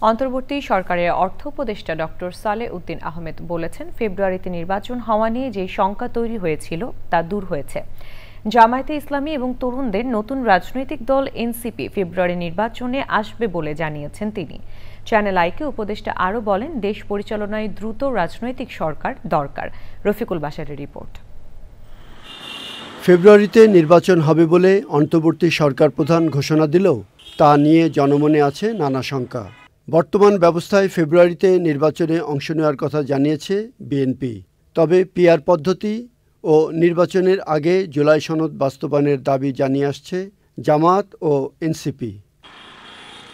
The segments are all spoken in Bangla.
অন্তর্বর্তী সরকারের অর্থ উপদেষ্টা ডক্টর সালেহ উদ্দিন আহমেদ বলেছেন, ফেব্রুয়ারিতে নির্বাচন হওয়া নিয়ে যে শঙ্কা তৈরি হয়েছিল তা দূর হয়েছে। জামায়াতে ইসলামী এবং তরুণদের নতুন রাজনৈতিক দল এনসিপি ফেব্রুয়ারি নির্বাচনে আসবে বলে জানিয়েছেন তিনি। চ্যানেল আইকে উপদেষ্টা আরও বলেন, দেশ পরিচালনায় দ্রুত রাজনৈতিক সরকার দরকার। রফিকুল বাশারের রিপোর্ট। ফেব্রুয়ারিতে নির্বাচন হবে বলে অন্তর্বর্তী সরকার প্রধান ঘোষণা দিলেও তা নিয়ে জনমনে আছে নানা শঙ্কা। বর্তমান ব্যবস্থায় ফেব্রুয়ারিতে নির্বাচনে অংশ নেওয়ার কথা জানিয়েছে বিএনপি। তবে পিআর পদ্ধতি ও নির্বাচনের আগে জুলাই সনদ বাস্তবায়নের দাবি জানিয়ে আসছে জামায়াত ও এনসিপি।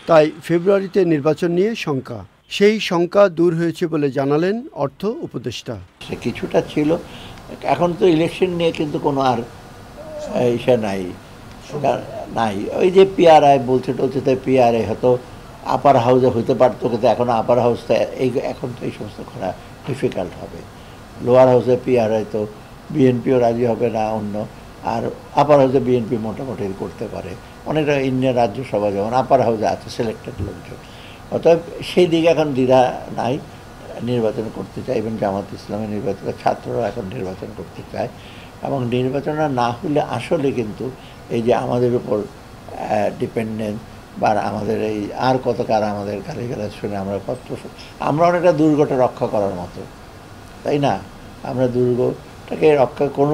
তাই ফেব্রুয়ারিতে নির্বাচন নিয়ে শঙ্কা, সেই শঙ্কা দূর হয়েছে বলে জানালেন অর্থ উপদেষ্টা। কিছুটা ছিল, এখন তো ইলেকশন নিয়ে কিন্তু কোনো আর ইসে নাই। ওই যে পিআরআই বলছে তাই পিআরআই হয়তো আপার হাউসে হইতে পারতো, কিন্তু এখন আপার হাউসটা এখন তো এই সমস্ত করা ডিফিকাল্ট হবে। লোয়ার হাউসে পিআরআই তো বিএনপিও রাজি হবে না অন্য, আর আপার হাউসে বিএনপি মোটামুটি করতে পারে। অনেকটা ইন্ডিয়ান রাজ্যসভা যেমন আপার হাউসে আছে সিলেক্টেড লোকজন, অতএব সেই দিকে এখন দ্বিধা নাই, নির্বাচন করতে চায়। এবং জামাত ইসলামের নির্বাচন, ছাত্ররা এখন নির্বাচন করতে চায়। এবং নির্বাচন না হলে আসলে কিন্তু এই যে আমাদের উপর ডিপেন্ডেন্ট বা আমাদের এই আর কত কার আমাদের গালিগালাজ শুনে আমরা অনেকটা দুর্গটা রক্ষা করার মতো, তাই না? আমরা দুর্গটাকে রক্ষা কোনো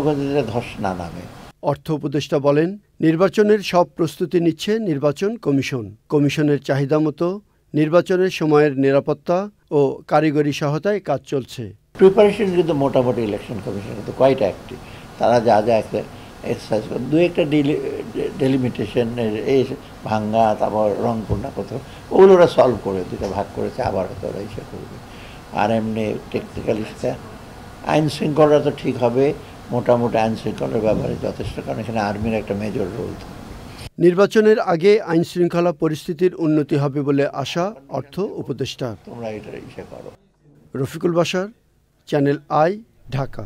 ধস না নামে। অর্থ উপদেষ্টা বলেন, নির্বাচনের সব প্রস্তুতি নিচ্ছে নির্বাচন কমিশন। কমিশনের চাহিদা মতো নির্বাচনের সময়ের নিরাপত্তা ও কারিগরি সহায়তায় কাজ চলছে। প্রিপারেশন কিন্তু মোটামুটি ইলেকশন কমিশন কিন্তু কোয়াইট অ্যাক্টিভ। তারা যা এক্সারসাইজ করে, দু একটা ডেলিমিটেশনের এই ভাঙ্গা, তারপর রংপুর না কোথাও, ওগুলো ওরা সলভ করে দুটো ভাগ করেছে, আবার হয়তো ওরা ইসে করবে। আর এমনি টেকনিক্যালি আইন শৃঙ্খলা তো ঠিক হবে, মোটামুটি আইন শৃঙ্খলার ব্যাপারে যথেষ্ট, কারণ এখানে আর্মির একটা মেজর রোল থাকে। নির্বাচনের আগে আইন শৃঙ্খলা পরিস্থিতির উন্নতি হবে বলে আশা অর্থ উপদেষ্টা। তোমরা এটা ইসে করো। Rafiqul Bashar, channel I, Dhaka.